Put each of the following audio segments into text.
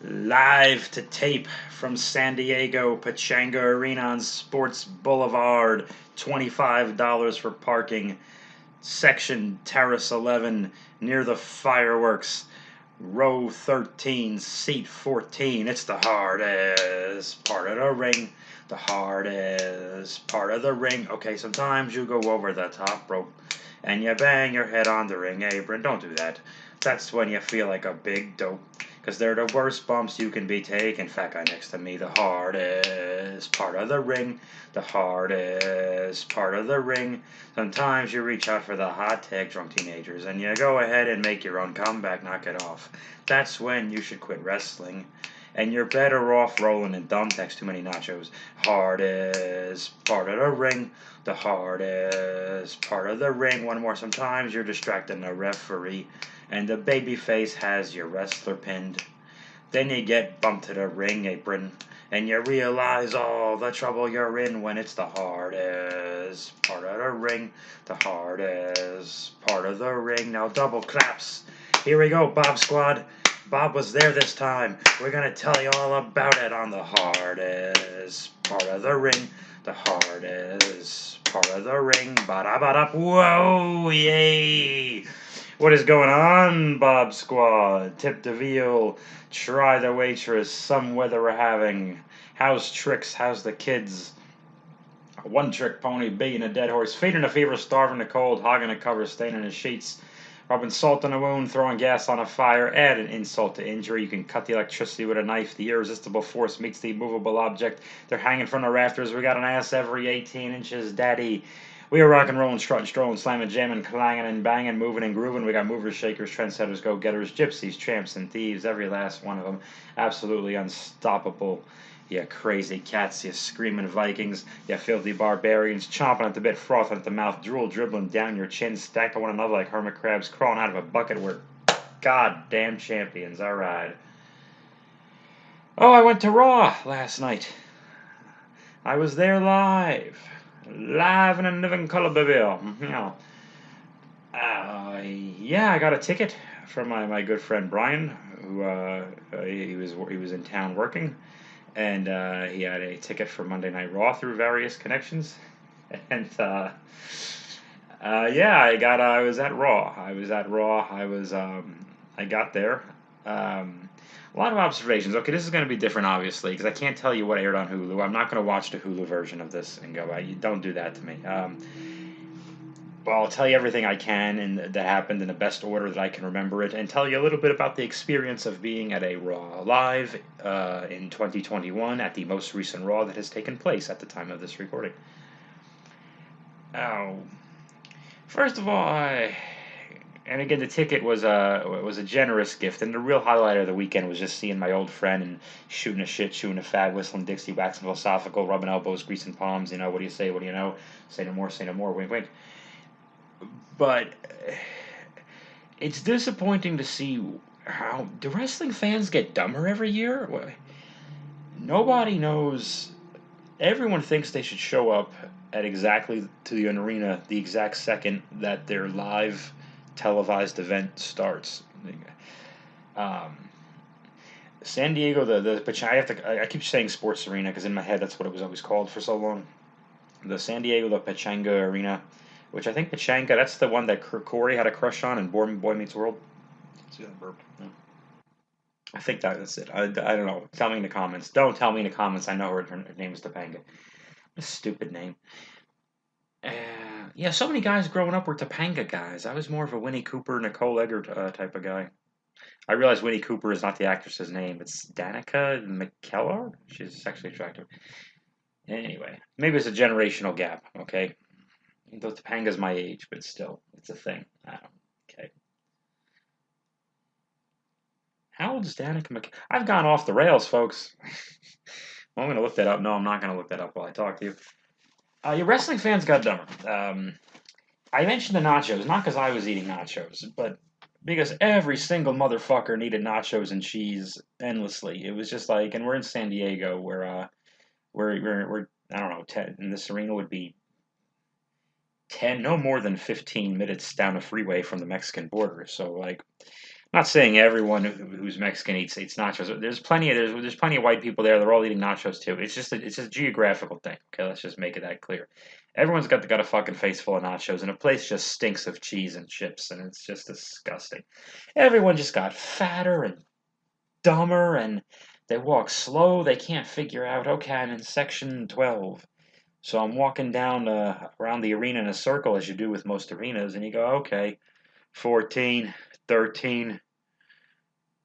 Live to tape from San Diego Pachanga Arena on Sports Boulevard. $25 for parking. Section Terrace 11 near the fireworks. Row 13, seat 14. It's the hardest part of the ring. The hardest part of the ring. Okay, sometimes you go over the top rope and you bang your head on the ring apron. Don't do that. That's when you feel like a big dope. Because they're the worst bumps you can be taking. Fat guy next to me, the hardest part of the ring. The hardest part of the ring. Sometimes you reach out for the hot tag drunk teenagers and you go ahead and make your own comeback, knock it off. That's when you should quit wrestling. And you're better off rolling in thumbtacks, too many nachos. Hardest part of the ring. The hardest part of the ring. One more. Sometimes you're distracting the referee and the babyface has your wrestler pinned. Then you get bumped to the ring apron, and you realize all the trouble you're in when it's the hardest part of the ring. The hardest part of the ring. Now double claps. Here we go, Bob Squad. Bob was there this time. We're going to tell you all about it on the hardest part of the ring. The hardest part of the ring. Ba-da-ba-da. Whoa, yay. What is going on, Bob Squad? Tip the veal, try the waitress, some weather we're having. How's tricks? How's the kids? A one-trick pony, beating a dead horse, feeding a fever, starving the cold, hogging a cover, staining his sheets, rubbing salt in a wound, throwing gas on a fire, add an insult to injury. You can cut the electricity with a knife. The irresistible force meets the immovable object. They're hanging from the rafters. We got an ass every 18 inches, daddy. We are rock and rolling, strutting, strolling, slamming, jamming, clanging, and banging, moving and grooving. We got movers, shakers, trendsetters, go-getters, gypsies, tramps, and thieves. Every last one of them. Absolutely unstoppable. You crazy cats, you screaming Vikings, you filthy barbarians, chomping at the bit, frothing at the mouth, drool dribbling down your chin, stacked on one another like hermit crabs crawling out of a bucket. We're goddamn champions. All right. Oh, I went to Raw last night. I was there live. Live in a living color, baby. Yeah. Yeah, I got a ticket from my good friend Brian, who he was in town working, and he had a ticket for Monday Night Raw through various connections, and yeah, I was at Raw. I got there. A lot of observations. Okay, this is going to be different, obviously, because I can't tell you what aired on Hulu. I'm not going to watch the Hulu version of this and go, you don't do that to me. Well, I'll tell you everything I can and that happened in the best order that I can remember it, and tell you a little bit about the experience of being at a Raw live in 2021 at the most recent Raw that has taken place at the time of this recording. Oh, first of all, and again, the ticket was a generous gift, and the real highlight of the weekend was just seeing my old friend and shooting a shit, chewing a fag, whistling Dixie, waxing philosophical, rubbing elbows, greasing palms. You know, what do you say? What do you know? Say no more. Say no more. Wink, wink. But it's disappointing to see how do wrestling fans get dumber every year. Nobody knows. Everyone thinks they should show up at exactly to the arena the exact second that their live televised event starts. Um, San Diego, the I keep saying Sports Arena because in my head that's what it was always called for so long. The San Diego, the Pachanga Arena, which I think Pachanga, that's the one that Corey had a crush on in Boy Meets World. Yeah, burp. Yeah. I think that's it. I don't know. Tell me in the comments. Don't tell me in the comments. I know her name is Topanga. A stupid name. Yeah, so many guys growing up were Topanga guys. I was more of a Winnie Cooper, Nicole Eggert type of guy. I realize Winnie Cooper is not the actress's name. It's Danica McKellar. She's sexually attractive. Anyway, maybe it's a generational gap, okay? Though Topanga's my age, but still, it's a thing. I don't. Okay. How old is Danica McKellar? I've gone off the rails, folks. Well, I'm going to look that up. No, I'm not going to look that up while I talk to you. Your wrestling fans got dumber. I mentioned the nachos, not because I was eating nachos, but because every single motherfucker needed nachos and cheese endlessly. It was just like, and we're in San Diego, where we're I don't know, 10, and this arena would be 10, no more than 15 minutes down a freeway from the Mexican border. So like, Not saying everyone who's Mexican eats nachos. There's plenty of white people there. They're all eating nachos too. It's just a geographical thing. Okay, let's just make it that clear. Everyone's got a fucking face full of nachos, and a place just stinks of cheese and chips, and it's just disgusting. Everyone just got fatter and dumber, and they walk slow. They can't figure out. Okay, I'm in section 12, so I'm walking down around the arena in a circle as you do with most arenas, and you go, okay, 14, 13.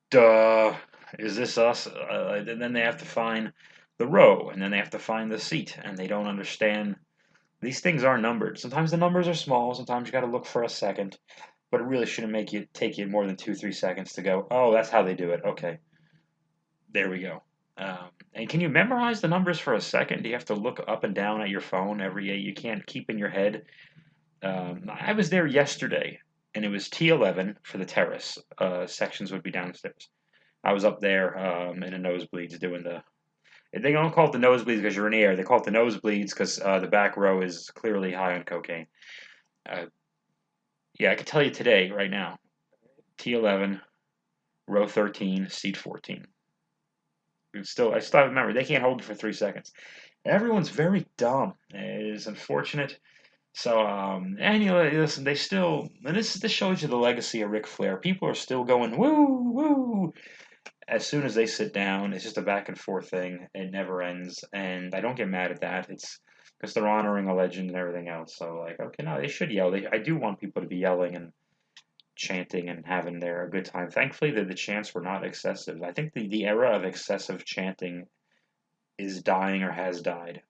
Duh, is this us? And then they have to find the row, and then they have to find the seat, and they don't understand. These things are numbered. Sometimes the numbers are small. Sometimes you got to look for a second, but it really shouldn't take you more than 2, 3 seconds to go. Oh, that's how they do it. Okay, there we go. And can you memorize the numbers for a second? Do you have to look up and down at your phone every day? You can't keep in your head. I was there yesterday, and it was T11 for the terrace. Sections would be downstairs. I was up there in the nosebleeds doing the. They don't call it the nosebleeds because you're in the air. They call it the nosebleeds because the back row is clearly high on cocaine. Uh, yeah, I can tell you today, right now, T11, row 13, seat 14. I still have memory. They can't hold it for 3 seconds. Everyone's very dumb. It is unfortunate. So, and you know, listen, and this shows you the legacy of Ric Flair. People are still going woo woo as soon as they sit down. It's just a back and forth thing. It never ends, and I don't get mad at that. It's because they're honoring a legend and everything else. So, like, okay, no, they should yell. I do want people to be yelling and chanting and having their good time. Thankfully, the chants were not excessive. I think the era of excessive chanting is dying or has died,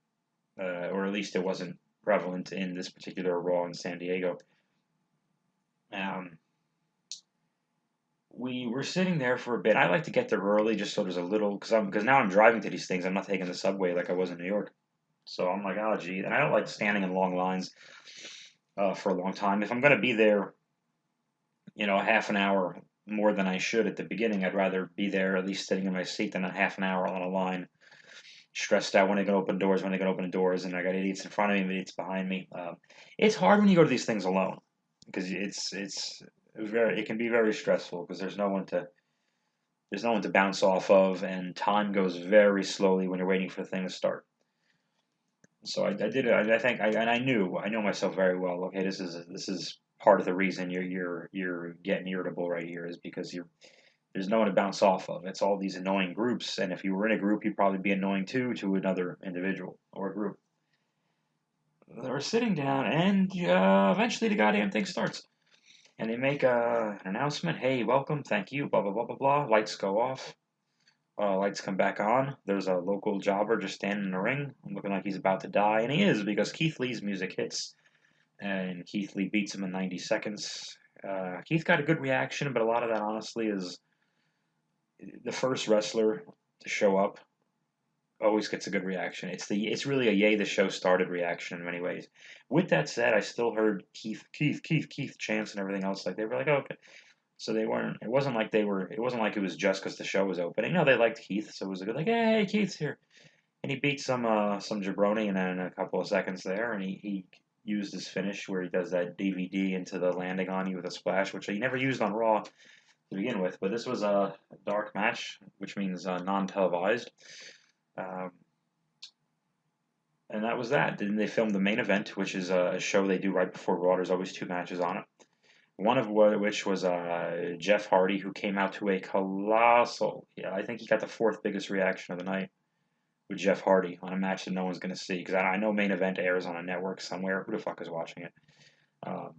or at least it wasn't prevalent in this particular Raw in San Diego. Um, we were sitting there for a bit. I like to get there early just so there's a little because now I'm driving to these things. I'm not taking the subway like I was in New York. So I'm like, oh gee, and I don't like standing in long lines for a long time. If I'm going to be there, a half an hour more than I should at the beginning, I'd rather be there at least sitting in my seat than a half an hour on a line, stressed out when they can open doors, and I got idiots in front of me, and idiots behind me. It's hard when you go to these things alone because it can be very stressful because there's no one to bounce off of, and time goes very slowly when you're waiting for the thing to start. So I did it. I know myself very well. Okay, this is part of the reason you're getting irritable right here is because there's no one to bounce off of. It's all these annoying groups, and if you were in a group, you'd probably be annoying too to another individual or group. They were sitting down, and eventually the goddamn thing starts, and they make an announcement. Hey, welcome, thank you, blah blah blah blah blah. Lights go off. Lights come back on. There's a local jobber just standing in the ring, looking like he's about to die, and he is because Keith Lee's music hits, and Keith Lee beats him in 90 seconds. Keith got a good reaction, but a lot of that honestly is the first wrestler to show up always gets a good reaction. It's really a yay the show started reaction in many ways. With that said, I still heard Keith chants and everything else. Like they were like, oh, okay. So they weren't. It wasn't like they were. It wasn't like it was just because the show was opening. No, they liked Keith, so it was a good like, hey, Keith's here, and he beat some jabroni in a couple of seconds there, and he used his finish where he does that DVD into the landing on you with a splash, which he never used on Raw to begin with. But this was a dark match, which means non-televised, um, and that was that. Then they filmed the main event, which is a show they do right before Raw. There's always 2 matches on it. One of which was Jeff Hardy, who came out to a colossal. Yeah, I think he got the fourth biggest reaction of the night with Jeff Hardy on a match that no one's going to see because I know main event airs on a network somewhere. Who the fuck is watching it? Um,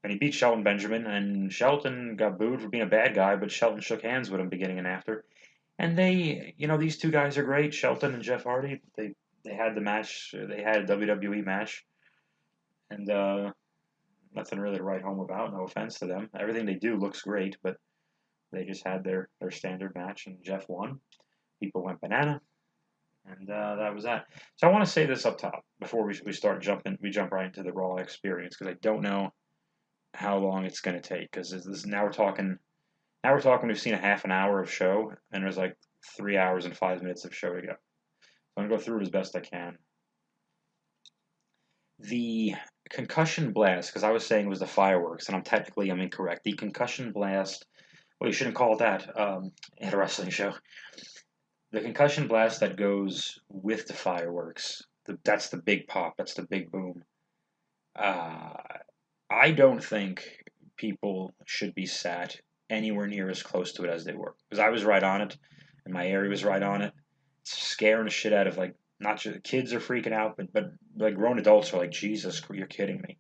and he beat Shelton Benjamin, and Shelton got booed for being a bad guy, but Shelton shook hands with him beginning and after. And these 2 guys are great, Shelton and Jeff Hardy. They had the match. They had a WWE match, and nothing really to write home about. No offense to them. Everything they do looks great, but they just had their standard match, and Jeff won. People went banana, and that was that. So I want to say this up top before we start jumping. We jump right into the Raw experience because I don't know how long it's going to take. Because now we're talking. Now we're talking. We've seen a half an hour of show, and there's like 3 hours and 5 minutes of show to go. So I'm gonna go through it as best I can. The concussion blast, because I was saying it was the fireworks, and I'm incorrect. The concussion blast well, you shouldn't call it that at a wrestling show. The concussion blast that goes with the fireworks, that's the big pop, that's the big boom. Uh, I don't think people should be sat anywhere near as close to it as they were. Because I was right on it, and my area was right on it. It's scaring the shit out of, like, not just kids are freaking out, but like grown adults are like, Jesus, you're kidding me.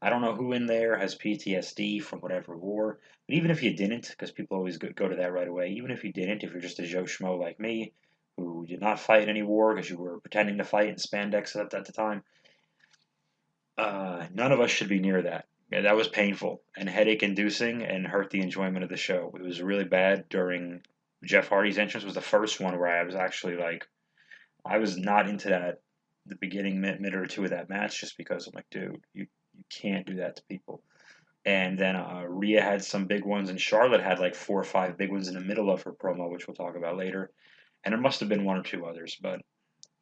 I don't know who in there has PTSD from whatever war, but even if you didn't, because people always go to that right away, even if you didn't, if you're just a Joe Schmo like me, who did not fight any war because you were pretending to fight in spandex at the time, none of us should be near that. Yeah, that was painful and headache inducing and hurt the enjoyment of the show. It was really bad during Jeff Hardy's entrance was the first one where I was actually like, I was not into that the beginning minute or two of that match just because I'm like, dude, you can't do that to people. And then Rhea had some big ones, and Charlotte had like 4 or 5 big ones in the middle of her promo, which we'll talk about later. And there must have been one or two others, but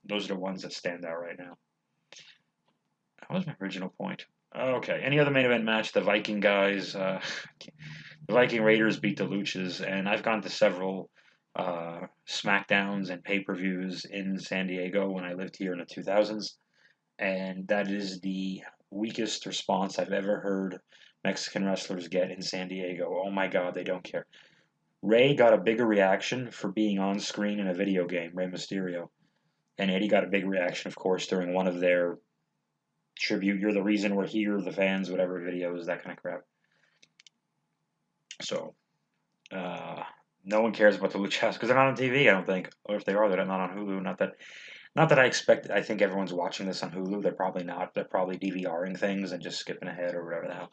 those are the ones that stand out right now. That was my original point. Okay, any other main event match? The Viking guys, the Viking Raiders beat the Luchas, and I've gone to several SmackDowns and pay-per-views in San Diego when I lived here in the 2000s, and that is the weakest response I've ever heard Mexican wrestlers get in San Diego. Oh my God, they don't care. Ray got a bigger reaction for being on screen in a video game, Rey Mysterio, and Eddie got a big reaction, of course, during one of their tribute. You're the reason we're here, the fans, whatever videos, that kind of crap. So, uh, no one cares about the Luchas because they're not on TV. I don't think, or if they are, they're not on Hulu. Not that I expect. I think everyone's watching this on Hulu. They're probably not. They're probably DVRing things and just skipping ahead or whatever the hell.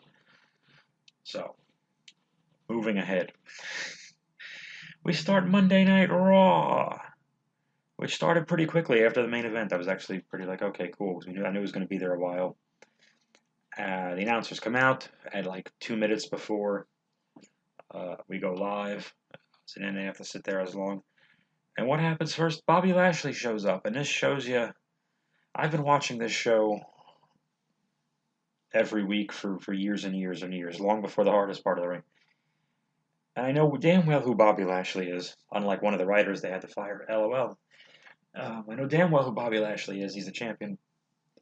So, moving ahead, we start Monday Night Raw, which started pretty quickly after the main event. I was actually pretty like, okay, cool. I knew it was going to be there a while. The announcers come out at like 2 minutes before we go live, so then they have to sit there as long. And what happens first? Bobby Lashley shows up, and this shows you. I've been watching this show every week for years and years and years, long before the hardest part of the ring. And I know damn well who Bobby Lashley is, unlike one of the writers they had to fire. LOL. I know damn well who Bobby Lashley is. He's the champion,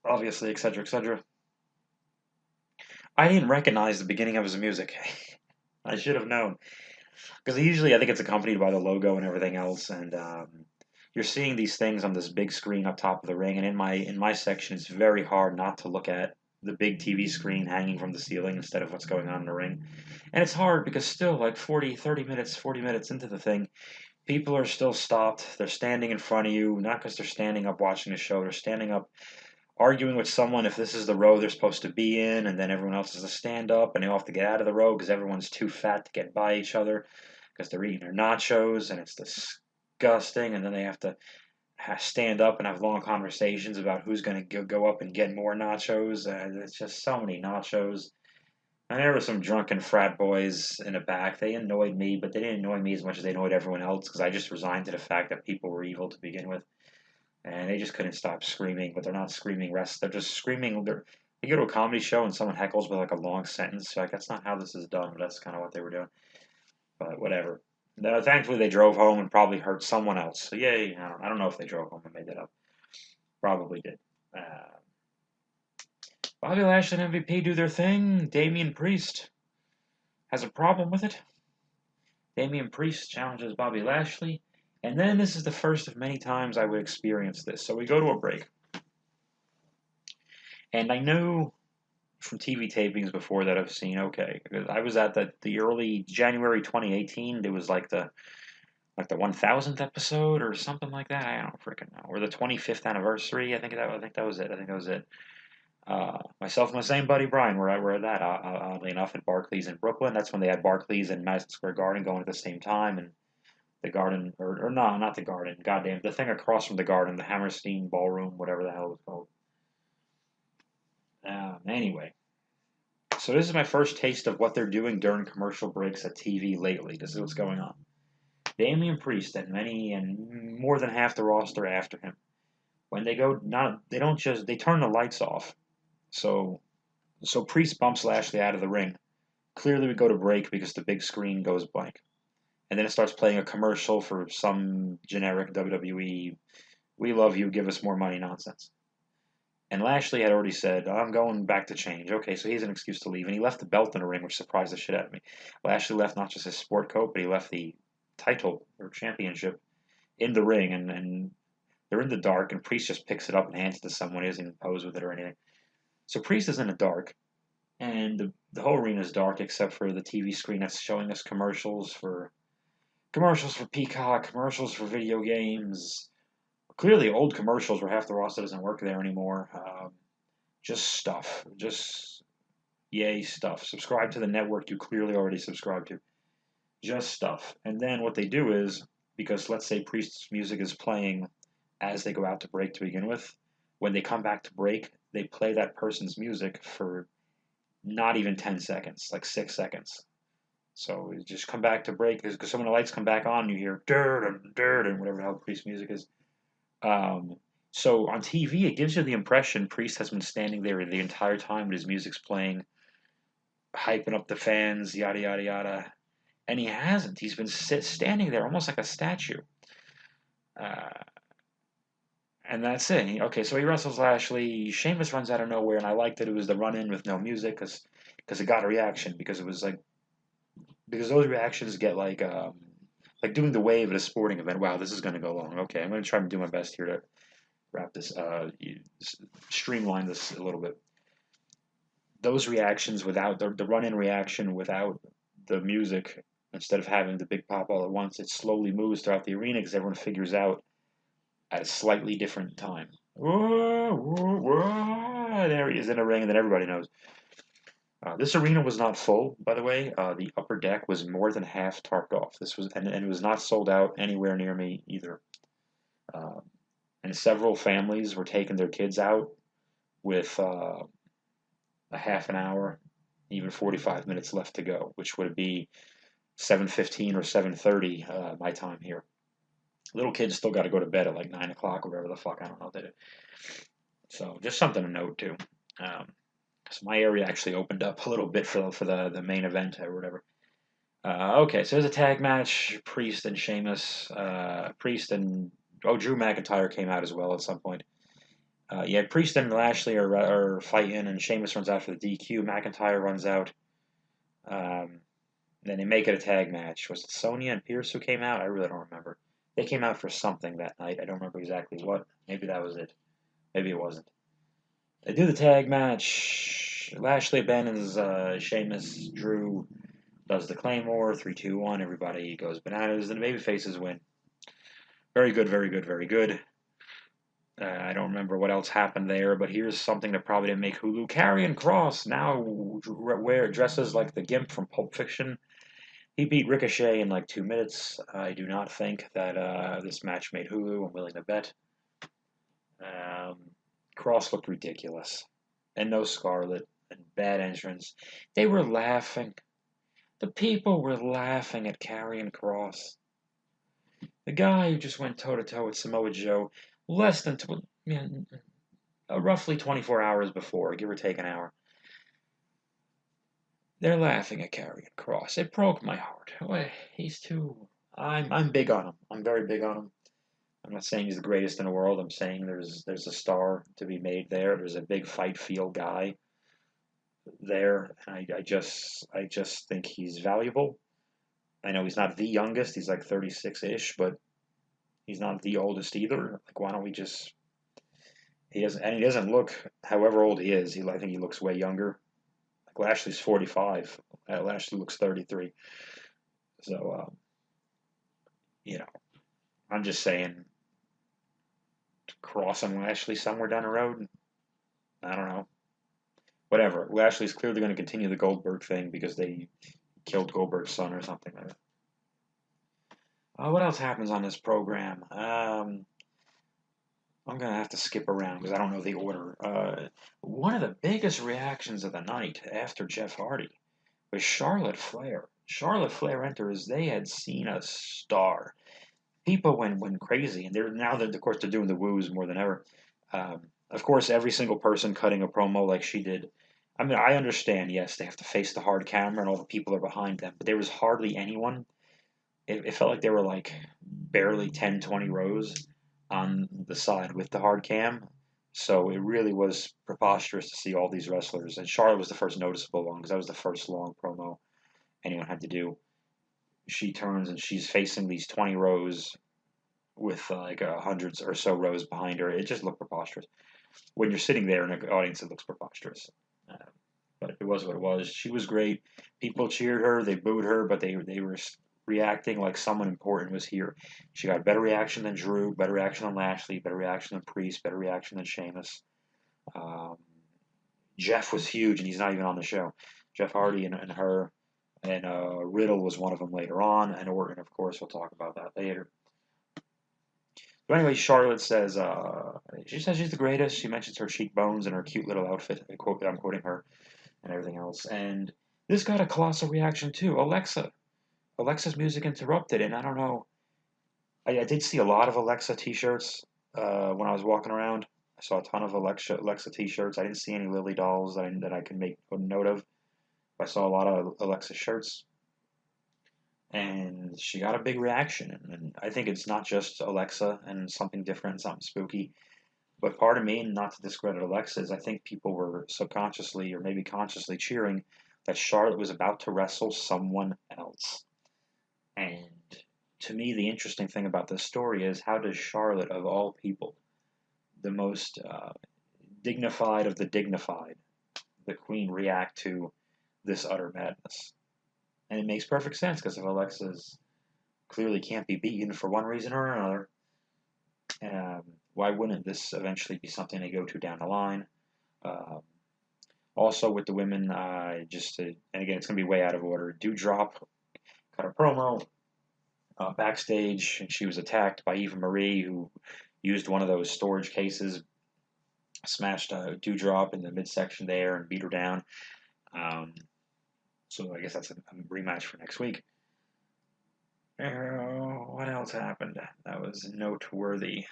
obviously, etc., etc. I didn't recognize the beginning of his music. I should have known. Because usually I think it's accompanied by the logo and everything else, and you're seeing these things on this big screen up top of the ring, and in my section, it's very hard not to look at the big TV screen hanging from the ceiling instead of what's going on in the ring. And it's hard because still, like 40 minutes into the thing, people are still stopped. They're standing in front of you, not because they're standing up watching the show, they're standing up arguing with someone if this is the row they're supposed to be in, and then everyone else has to stand up, and they all have to get out of the row because everyone's too fat to get by each other because they're eating their nachos, and it's disgusting, and then they have to stand up and have long conversations about who's going to go up and get more nachos. It's just so many nachos. And there were some drunken frat boys in the back. They annoyed me, but they didn't annoy me as much as they annoyed everyone else because I just resigned to the fact that people were evil to begin with. And they just couldn't stop screaming, but they're not screaming rest. They're just screaming. You go to a comedy show and someone heckles with like a long sentence. Like, that's not how this is done, but that's kind of what they were doing. But whatever. Thankfully, they drove home and probably hurt someone else. So yay! I don't know if they drove home and made that up. Probably did. Bobby Lashley and MVP do their thing. Damian Priest has a problem with it. Damian Priest challenges Bobby Lashley. And then this is the first of many times I would experience this. So we go to a break. And I know from TV tapings before that I've seen, okay, because I was at the early January 2018, there was like the 1000th episode or something like that. I don't freaking know. Or the 25th anniversary. I think that was it. Myself and my same buddy Brian were at that, oddly enough, at Barclays in Brooklyn. That's when they had Barclays and Madison Square Garden going at the same time, and the Garden, or no, not the Garden, goddamn, the thing across from the Garden, the Hammerstein Ballroom, whatever the hell it was called. Anyway, so this is my first taste of what they're doing during commercial breaks at TV lately. This is what's going on. Damian Priest and more than half the roster after him. When they go, they turn the lights off. So Priest bumps Lashley out of the ring. Clearly, we go to break because the big screen goes blank. and then it starts playing a commercial for some generic WWE, "We love you, give us more money" nonsense. And Lashley had already said, "I'm going back to change." Okay, so he has an excuse to leave. And he left the belt in the ring, which surprised the shit out of me. Lashley left not just his sport coat, but he left the title or championship in the ring. And they're in the dark, and Priest just picks it up and hands it to someone. He doesn't even pose with it or anything. So Priest is in the dark, and the whole arena is dark except for the TV screen that's showing us commercials for Peacock, commercials for video games. Clearly, old commercials where half the roster doesn't work there anymore. Just stuff. Just yay stuff. Subscribe to the network you clearly already subscribe to. Just stuff. And then what they do is, because let's say Priest's music is playing as they go out to break to begin with, when they come back to break, they play that person's music for not even 10 seconds, like 6 seconds. So you just come back to break, because when the lights come back on, you hear dirt and dirt and whatever the hell Priest music is. So on TV, it gives you the impression Priest has been standing there the entire time with his music's playing, hyping up the fans, yada yada yada, and he hasn't. He's been standing there almost like a statue, uh, and that's it. Okay, so he wrestles Lashley. Sheamus runs out of nowhere, and I liked that it was the run-in with no music because it got a reaction because it was like because those reactions get like doing the wave at a sporting event. Wow, this is going to go long. Okay, I'm going to try and do my best here to wrap this, streamline this a little bit. Those reactions without the run-in reaction without the music, instead of having the big pop all at once, it slowly moves throughout the arena because everyone figures out at a slightly different time. Whoa, whoa, whoa, there he is in the ring, and then everybody knows. This arena was not full, by the way. The upper deck was more than half tarped off. This was, and it was not sold out anywhere near me either. Uh, and several families were taking their kids out with a half an hour, even 45 minutes left to go, which would be 7:15 or 7:30 my time here. Little kids still got to go to bed at like 9 o'clock or whatever the fuck. I don't know what they do. So just something to note too. So my area actually opened up a little bit for the main event or whatever. Okay, so there's a tag match: Priest and Sheamus. Priest and Drew McIntyre came out as well at some point. Yeah, Priest and Lashley are fighting, and Sheamus runs out for the DQ. McIntyre runs out. Then they make it a tag match. Was it Sonya and Pierce who came out? I really don't remember. They came out for something that night. I don't remember exactly what. Maybe that was it. Maybe it wasn't. They do the tag match. Lashley abandons Sheamus. Drew does the Claymore. 3, 2, 1. Everybody goes bananas, and the babyfaces win. Very good, very good, very good. I don't remember what else happened there, but here's something that probably didn't make Hulu. Karrion Kross now dresses like the Gimp from Pulp Fiction. He beat Ricochet in like 2 minutes. I do not think that this match made Hulu. I'm willing to bet. Kross looked ridiculous. And no Scarlet. And bad entrance. They were laughing. The people were laughing at Karrion Kross. The guy who just went toe-to-toe with Samoa Joe less than roughly 24 hours before, give or take an hour. They're laughing at Karrion Kross. It broke my heart. He's too. I'm big on him. I'm very big on him. I'm not saying he's the greatest in the world. I'm saying there's a star to be made there. There's a big fight feel guy there. I just think he's valuable. I know he's not the youngest. He's like 36-ish, but he's not the oldest either. Like, why don't we just? He doesn't look. However old he is, I think he looks way younger. Like Lashley's 45. Lashley looks 33. So, I'm just saying, crossing Lashley somewhere down the road. I don't know. Whatever. Lashley's clearly going to continue the Goldberg thing because they killed Goldberg's son or something like that. What else happens on this program? I'm going to have to skip around because I don't know the order. One of the biggest reactions of the night after Jeff Hardy was Charlotte Flair. Charlotte Flair enters. They had seen a star. People went crazy, and of course they're doing the woos more than ever. Of course, every single person cutting a promo like she did. I mean, I understand. Yes, they have to face the hard camera, and all the people are behind them. But there was hardly anyone it felt like there were like barely 10, 20 rows on the side with the hard cam. So it really was preposterous to see all these wrestlers. And Charlotte was the first noticeable one because that was the first long promo anyone had to do. She turns and she's facing these 20 rows with hundreds or so rows behind her. It just looked preposterous. When you're sitting there in an audience, it looks preposterous. Uh, but it was what it was. She was great. People cheered her. They booed her, but they were reacting like someone important was here. She got better reaction than Drew, better reaction than Lashley, better reaction than Priest, better reaction than Sheamus. Um, Jeff was huge, and he's not even on the show. Jeff Hardy and her, and Riddle was one of them later on, and Orton, of course. We'll talk about that later. But anyway, Charlotte says she says she's the greatest. She mentions her cheekbones and her cute little outfit. I'm quoting her and everything else. And this got a colossal reaction too. Alexa's music interrupted, and I don't know. I did see a lot of Alexa T-shirts when I was walking around. I saw a ton of Alexa T-shirts. I didn't see any Lily dolls that I could make a note of. I saw a lot of Alexa shirts, and she got a big reaction. And I think it's not just Alexa and something different, something spooky. But part of me, not to discredit Alexa, is I think people were subconsciously or maybe consciously cheering that Charlotte was about to wrestle someone else. And to me, the interesting thing about this story is how does Charlotte, of all people, the most dignified of the dignified, the queen, react to this utter madness? And it makes perfect sense because if Alexa's clearly can't be beaten for one reason or another, why wouldn't this eventually be something they go to down the line? Uh, Also with the women, and again, it's going to be way out of order. Dewdrop cut a promo backstage, and she was attacked by Eva Marie, who used one of those storage cases, smashed Dewdrop in the midsection there, and beat her down. Um, so I guess that's a rematch for next week. What else happened that was noteworthy?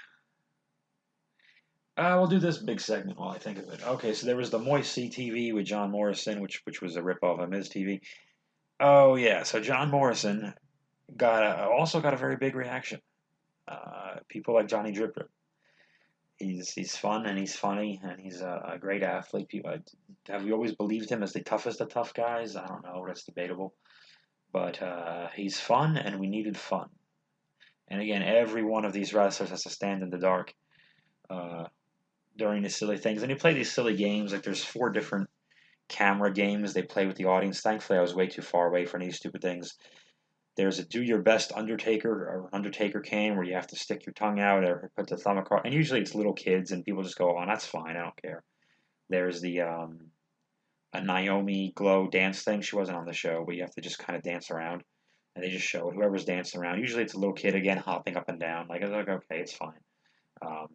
We'll do this big segment while I think of it. Okay, so there was the Moist TV with John Morrison, which was a ripoff of Miz TV. Oh yeah, so John Morrison also got a very big reaction. People like Johnny Dripper. He's fun and he's funny and he's a great athlete. People, have you always believed him as the toughest of tough guys? I don't know. That's debatable. But he's fun and we needed fun. And again, every one of these wrestlers has to stand in the dark uh, during the silly things. And you play these silly games. Like there's 4 different camera games they play with the audience. Thankfully, I was way too far away from these stupid things. There's a do your best Undertaker or Undertaker cane where you have to stick your tongue out or put the thumb across. And usually it's little kids and people just go, oh, that's fine. I don't care. There's the a Naomi Glow dance thing. She wasn't on the show, but you have to just kind of dance around. And they just show it. Whoever's dancing around. Usually it's a little kid again hopping up and down. Like, it's like okay, it's fine. Um,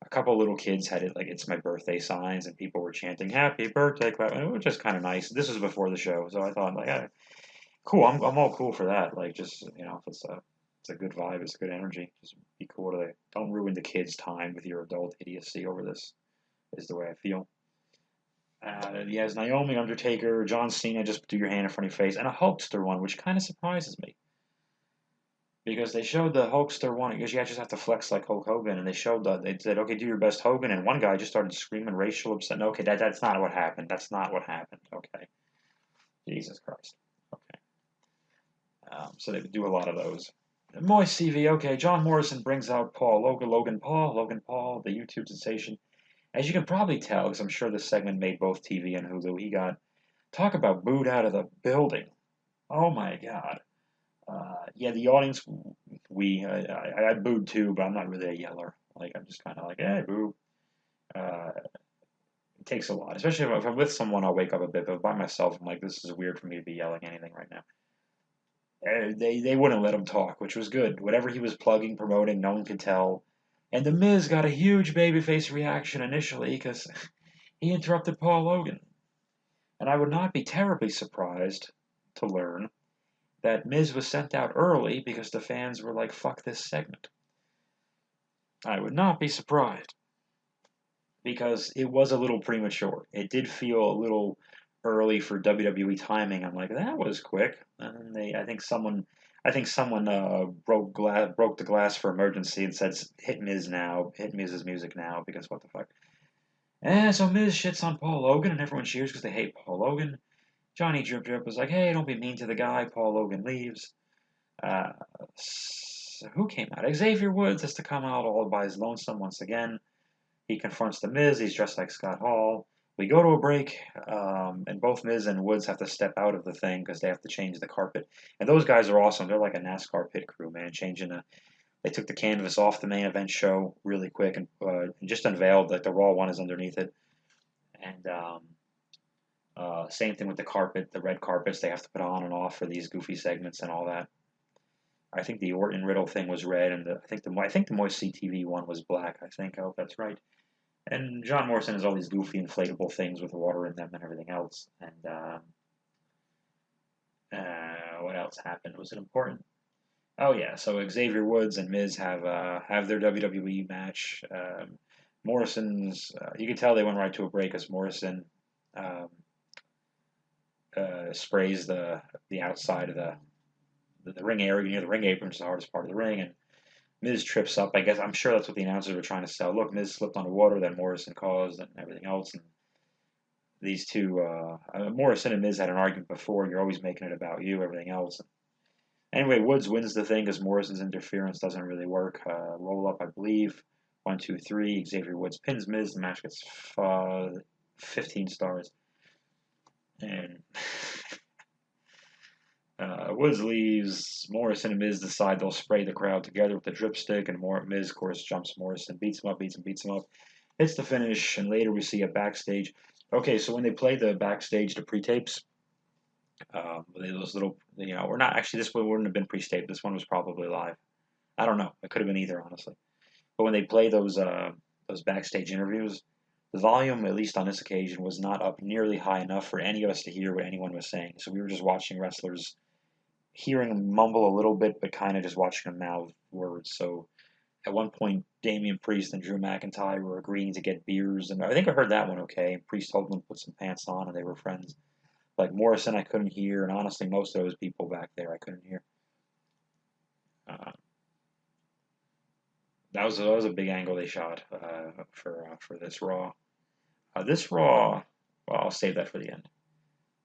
a couple little kids had it like it's my birthday signs and people were chanting happy birthday. And it was just kind of nice. This was before the show, so I thought like, cool. I'm all cool for that. Like, just if it's a good vibe, it's good energy. Just be cool to don't ruin the kids' time with your adult idiocy over this. Is the way I feel. He has Naomi, Undertaker, John Cena. Just do your hand in front of your face, and a Hulkster one, which kind of surprises me because they showed the Hulkster one because you just have to flex like Hulk Hogan, and they said okay, do your best Hogan, and one guy just started screaming racial upset. Okay, that's not what happened. That's not what happened. Okay, Jesus Christ. Okay. So they would do a lot of those. Moist CV, okay. John Morrison brings out Logan Paul, the YouTube sensation. As you can probably tell, because I'm sure this segment made both TV and Hulu, he got talk about booed out of the building. Oh my God. Yeah, the audience, I booed too, but I'm not really a yeller. Like I'm just kind of like, hey, boo. Uh, it takes a lot, especially if I'm with someone. I'll wake up a bit, but by myself, I'm like, this is weird for me to be yelling anything right now. They wouldn't let him talk, which was good. Whatever he was plugging, promoting, no one could tell. And The Miz got a huge babyface reaction initially because he interrupted Paul Logan. And I would not be terribly surprised to learn that Miz was sent out early because the fans were like, fuck this segment. I would not be surprised because it was a little premature. It did feel a little early for WWE timing. I'm like, that was quick. And I think someone broke the glass for emergency and said, "Hit Miz now, hit Miz's music now," because what the fuck. And so Miz shits on Paul Logan, and everyone cheers because they hate Paul Logan. Johnny Drip Drip was like, "Hey, don't be mean to the guy." Paul Logan leaves. Uh, who came out? Xavier Woods has to come out all by his lonesome once again. He confronts the Miz. He's dressed like Scott Hall. We go to a break, and both Miz and Woods have to step out of the thing because they have to change the carpet. And those guys are awesome. They're like a NASCAR pit crew, man. They took the canvas off the main event show really quick and just unveiled like the Raw one is underneath it. And same thing with the carpet, the red carpets they have to put on and off for these goofy segments and all that. I think the Orton Riddle thing was red, and I think the Moist CTV one was black. I hope that's right. And John Morrison has all these goofy inflatable things with water in them and everything else. And what else happened? Was it important? Oh yeah, so Xavier Woods and Miz have their WWE match. Morrison's you can tell they went right to a break as Morrison um, sprays the outside of the ring area near the ring apron, which is the hardest part of the ring, and Miz trips up. I guess I'm sure that's what the announcers were trying to sell. Look, Miz slipped on the water that Morrison caused and everything else. And these two, Morrison and Miz had an argument before. You're always making it about you, everything else. Anyway, Woods wins the thing because Morrison's interference doesn't really work. Roll up, I believe. 1, 2, 3. Xavier Woods pins Miz. The match gets 15 stars. And Woods leaves. Morrison and Miz decide they'll spray the crowd together with the dripstick, and Miz, of course, jumps Morrison, beats him up, beats him up. Hits the finish, and later we see a backstage. Okay, so when they play the backstage, the pre-tapes, those little, we're not actually. This one wouldn't have been pre-taped. This one was probably live. I don't know. It could have been either, honestly. But when they play those backstage interviews, the volume, at least on this occasion, was not up nearly high enough for any of us to hear what anyone was saying. So we were just watching wrestlers, hearing them mumble a little bit, but kind of just watching them mouth words. So at one point, Damian Priest and Drew McIntyre were agreeing to get beers, and I think I heard that one okay. Priest told them to put some pants on, and they were friends. Like Morrison, I couldn't hear, and honestly, most of those people back there, I couldn't hear. Uh, that was a big angle they shot for this Raw. This Raw, well, I'll save that for the end.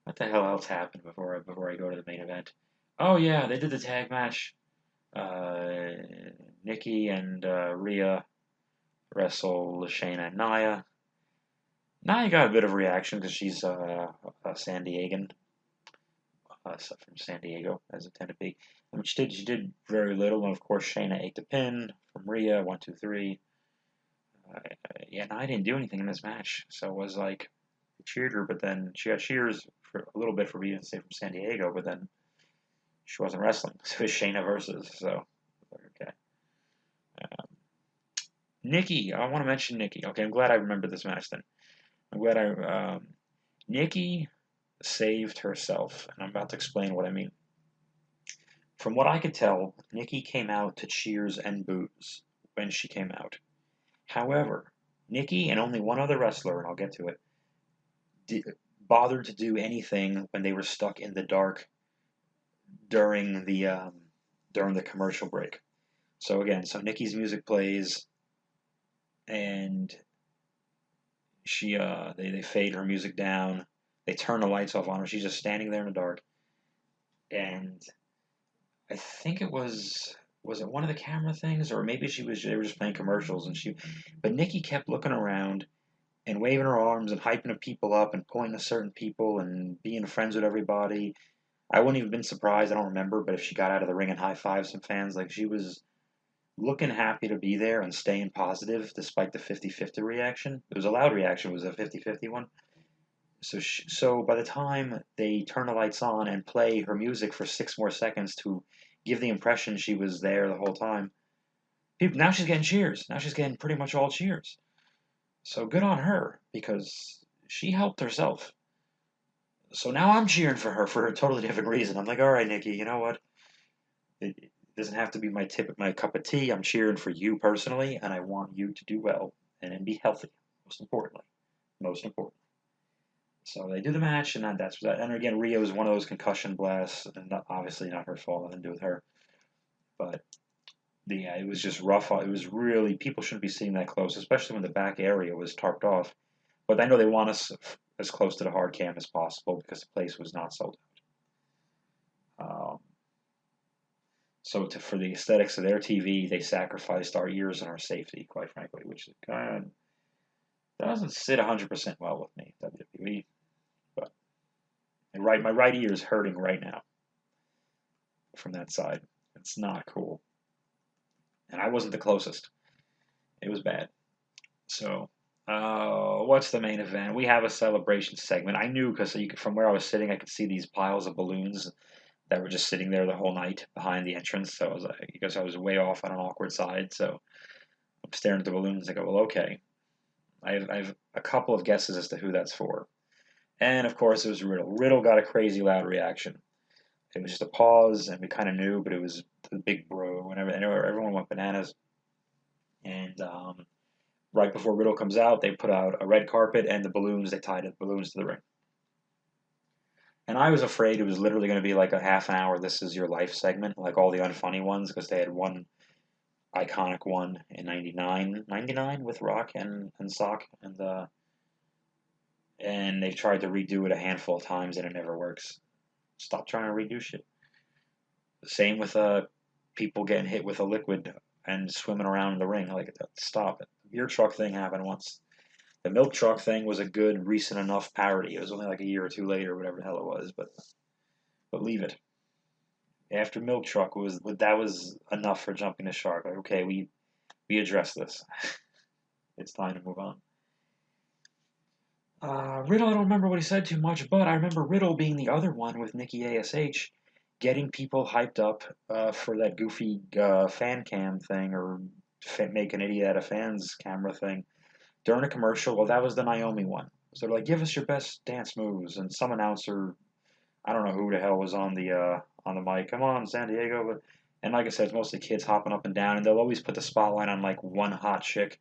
What the hell else happened before I go to the main event? Oh yeah, they did the tag match. Uh, Nikki and Rhea wrestle Shayna and Nia. Nia got a bit of reaction because she's a San Diegan, from San Diego, as intended to be. I mean, she did very little, and of course Shayna ate the pin from Rhea. 1, 2, 3. Yeah, Nia didn't do anything in this match, so it was like cheered her, but then she got cheers for a little bit for being say from San Diego, but then she wasn't wrestling. So it was Shayna versus. So okay. Um, Nikki, I want to mention Nikki. Okay, I'm glad I remember this match then. I'm glad Nikki saved herself, and I'm about to explain what I mean. From what I could tell, Nikki came out to cheers and boos when she came out. However, Nikki and only one other wrestler, and I'll get to it, bothered to do anything when they were stuck in the dark during the commercial break. So again, Nikki's music plays, and they fade her music down. They turn the lights off on her. She's just standing there in the dark, and I think it was it one of the camera things, or maybe they were just playing commercials, but Nikki kept looking around and waving her arms and hyping people up and pointing to certain people and being friends with everybody. I wouldn't even been surprised. I don't remember, but if she got out of the ring and high fived some fans, like she was looking happy to be there and staying positive despite the 50-50 reaction. It was a loud reaction. It was a 50-50 one. So by the time they turn the lights on and play her music for 6 more seconds to give the impression she was there the whole time, now she's getting cheers. Now she's getting pretty much all cheers. So good on her because she helped herself. So now I'm cheering for her for a totally different reason. I'm like, all right, Nikki, you know what? It doesn't have to be my cup of tea. I'm cheering for you personally, and I want you to do well and be healthy. Most importantly, most important. So they do the match, and that's that. And again, Rhea was one of those concussion blasts, and obviously not her fault, nothing to do with her. But yeah, it was just rough. It was really people shouldn't be sitting that close, especially when the back area was tarped off. But I know they want us as close to the hard cam as possible because the place was not sold out. For the aesthetics of their TV, they sacrificed our ears and our safety, quite frankly, which kind of doesn't sit 100% well with me, WWE. But my right ear is hurting right now from that side. It's not cool. And I wasn't the closest. It was bad. So, what's the main event? We have a celebration segment. I knew because from where I was sitting, I could see these piles of balloons that were just sitting there the whole night behind the entrance. So I was like, because I was way off on an awkward side. So I'm staring at the balloons. I go, well, okay. I have a couple of guesses as to who that's for. And of course, it was Riddle. Riddle got a crazy loud reaction. It was just a pause, and we kind of knew, but it was the big bro. Whenever everyone went bananas. And right before Riddle comes out, they put out a red carpet and the balloons. They tied the balloons to the ring. And I was afraid it was literally going to be like a half an hour "This Is Your Life" segment, like all the unfunny ones, because they had one iconic one in '99 with Rock and Sock, and they've tried to redo it a handful of times and it never works. Stop trying to redo shit. Same with people getting hit with a liquid and swimming around in the ring. Like, stop it. The beer truck thing happened once. The milk truck thing was a good, recent enough parody. It was only like a year or two later, whatever the hell it was, but leave it. After milk truck was enough for jumping the shark. Like, okay, we addressed this. It's time to move on. Riddle, I don't remember what he said too much, but I remember Riddle being the other one with Nikki a.s.h. getting people hyped up for that goofy fan cam thing or make an idiot out of fans camera thing during a commercial. Well, that was the Naomi one. So they're like, give us your best dance moves, and some announcer, I don't know who the hell was on the mic. Come on, San Diego, and like I said, it's mostly kids hopping up and down, and they'll always put the spotlight on like one hot chick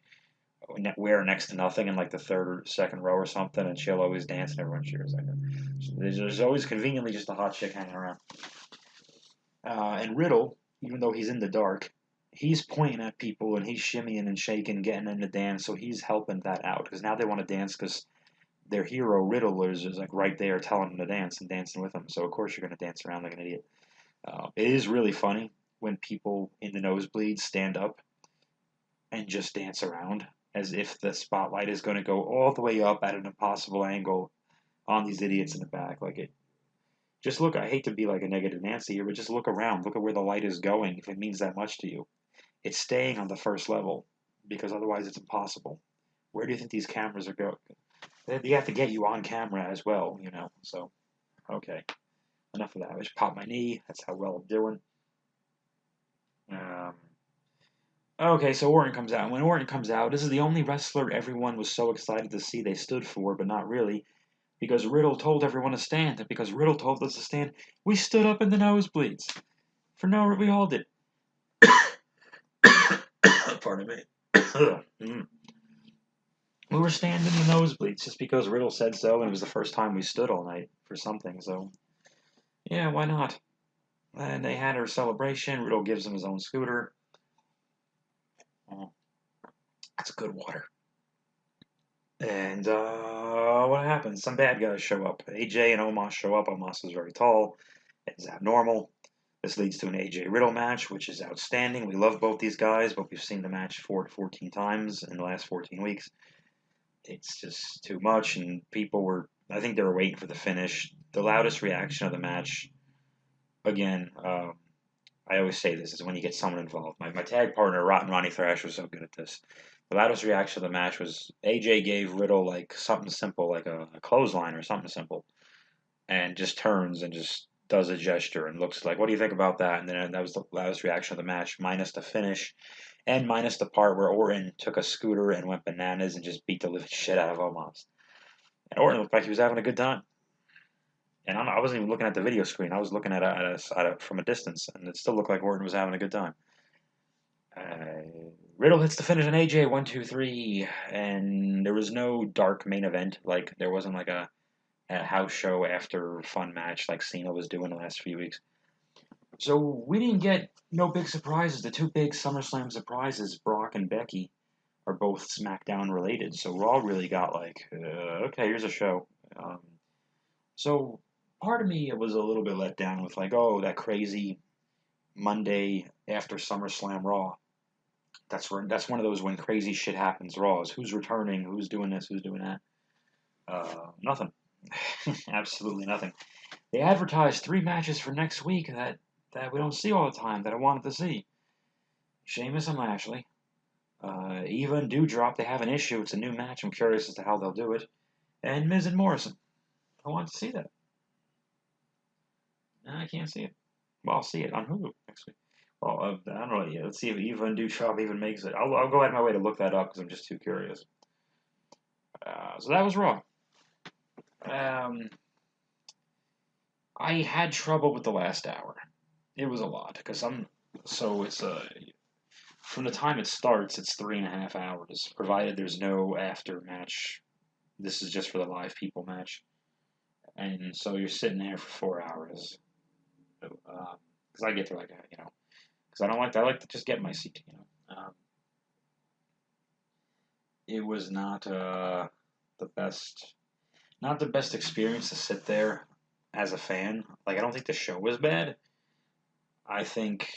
wear next to nothing in like the third or second row or something, and she'll always dance and everyone cheers like her. So there's always conveniently just a hot chick hanging around. And Riddle, even though he's in the dark, he's pointing at people and he's shimmying and shaking, getting them to dance. So he's helping that out because now they want to dance because their hero Riddle is like right there telling them to dance and dancing with them. So of course you're going to dance around like an idiot. It is really funny when people in the nosebleeds stand up and just dance around as if the spotlight is going to go all the way up at an impossible angle on these idiots in the back. Like it, just look. I hate to be like a negative Nancy here, but just look around. Look at where the light is going. If it means that much to you, it's staying on the first level because otherwise it's impossible. Where do you think these cameras are going? They have to get you on camera as well, you know. So, okay, enough of that. I just popped my knee. That's how well I'm doing. Um, Okay, so Orton comes out. When Orton comes out, this is the only wrestler everyone was so excited to see they stood for, but not really, because Riddle told everyone to stand, and because Riddle told us to stand, we stood up in the nosebleeds. We all did. Pardon me. We were standing in the nosebleeds just because Riddle said so, and it was the first time we stood all night for something, so yeah, why not? And they had her celebration. Riddle gives him his own scooter. Oh, that's good water. And what happens? Some bad guys show up. AJ and Omos show up. Omos is very tall. It's abnormal. This leads to an AJ Riddle match, which is outstanding. We love both these guys, but we've seen the match 14 times in the last 14 weeks. It's just too much, and people were, I think they were waiting for the finish. The loudest reaction of the match, again, I always say this, is when you get someone involved. My tag partner, Rotten Ronnie Thrash, was so good at this. The loudest reaction of the match was AJ gave Riddle like something simple, like a clothesline or something simple, and just turns and just does a gesture and looks like, "What do you think about that?" And then that was the loudest reaction of the match, minus the finish, and minus the part where Orton took a scooter and went bananas and just beat the living shit out of Omos. And Orton looked like he was having a good time. And I wasn't even looking at the video screen. I was looking from a distance, and it still looked like Orton was having a good time. Riddle hits the finish on AJ 1, 2, 3, and there was no dark main event. Like there wasn't like a a house show after fun match like Cena was doing the last few weeks. So we didn't get no big surprises. The two big SummerSlam surprises, Brock and Becky, are both SmackDown related. So Raw really got like, okay, here's a show. Um, so part of me was a little bit let down with like, oh, that crazy Monday after SummerSlam Raw. That's one of those when crazy shit happens. Raws. Who's returning? Who's doing this? Who's doing that? Nothing. Absolutely nothing. They advertised 3 matches for next week that we don't see all the time that I wanted to see. Sheamus and Lashley. Eva and Doudrop, they have an issue. It's a new match. I'm curious as to how they'll do it. And Miz and Morrison. I want to see that. I can't see it. Well, I'll see it on Hulu next week. Well, I don't know yet. Let's see if Eva and Doudrop even makes it. I'll go out of my way to look that up because I'm just too curious. So that was Raw. I had trouble with the last hour. It was a lot because it's from the time it starts, it's 3.5 hours, provided there's no after match. This is just for the live people match, and so you're sitting there for 4 hours. Because I get to like because I like to just get my seat. It was the best, not the best experience to sit there as a fan. Like I don't think the show was bad. I think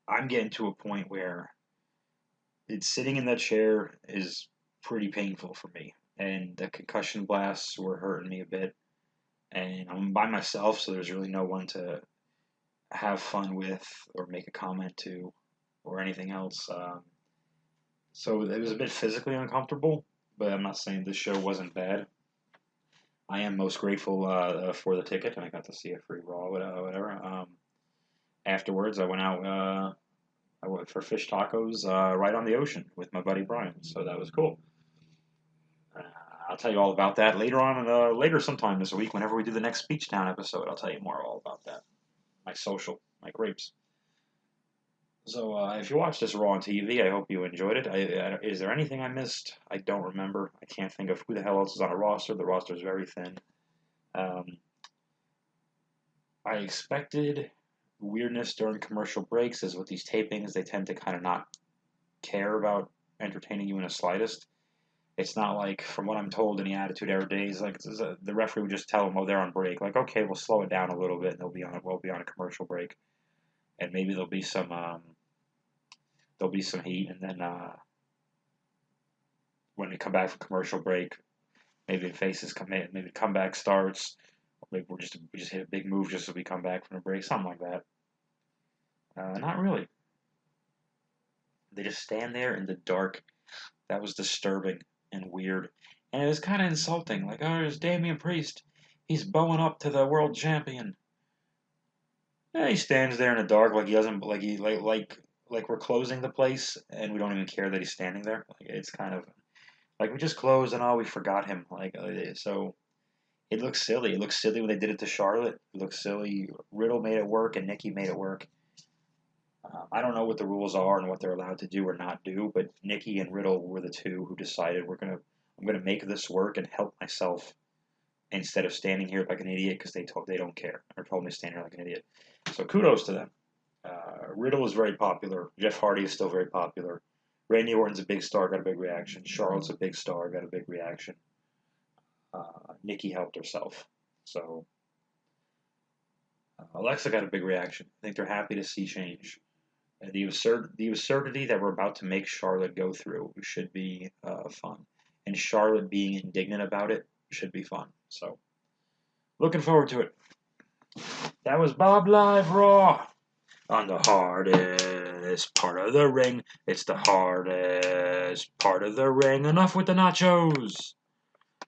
I'm getting to a point where it's sitting in that chair is pretty painful for me, and the concussion blasts were hurting me a bit. And I'm by myself, so there's really no one to have fun with or make a comment to or anything else. So it was a bit physically uncomfortable, but I'm not saying this show wasn't bad. I am most grateful for the ticket, and I got to see a free Raw, whatever. Afterwards, I went out. I went for fish tacos right on the ocean with my buddy Brian, so that was cool. Uh, I'll tell you all about that later on, later sometime this week. Whenever we do the next Beach Town episode, I'll tell you more all about that. My grapes. So if you watched this Raw on TV, I hope you enjoyed it. Is there anything I missed? I don't remember. I can't think of who the hell else is on a roster. The roster is very thin. Um, I expected weirdness during commercial breaks, as with these tapings, they tend to kind of not care about entertaining you in the slightest. It's not like, from what I'm told in the Attitude Era days, like the referee would just tell them, "Oh, they're on break." Like, okay, we'll slow it down a little bit, and we'll be on a commercial break, and maybe there'll be some heat, and then when we come back from commercial break, maybe the faces come in, maybe the comeback starts, or maybe we just hit a big move just as we come back from the break, something like that. Not really. They just stand there in the dark. That was disturbing and weird, and it was kind of insulting. Like, oh, there's Damian Priest. He's bowing up to the world champion. Yeah, he stands there in the dark like he doesn't like we're closing the place and we don't even care that he's standing there. Like it's kind of like we just closed and we forgot him. So it looks silly. It looks silly when they did it to Charlotte. It looks silly. Riddle made it work and Nikki made it work. I don't know what the rules are and what they're allowed to do or not do, but Nikki and Riddle were the two who decided I'm gonna make this work and help myself instead of standing here like an idiot because they don't care or told me to stand here like an idiot. So kudos to them. Riddle is very popular. Jeff Hardy is still very popular. Randy Orton's a big star, got a big reaction. Charlotte's a big star, got a big reaction. Nikki helped herself. So Alexa got a big reaction. I think they're happy to see change. The absurdity that we're about to make Charlotte go through should be fun. And Charlotte being indignant about it should be fun. So, looking forward to it. That was Bob Live Raw. On the hardest part of the ring. It's the hardest part of the ring. Enough with the nachos.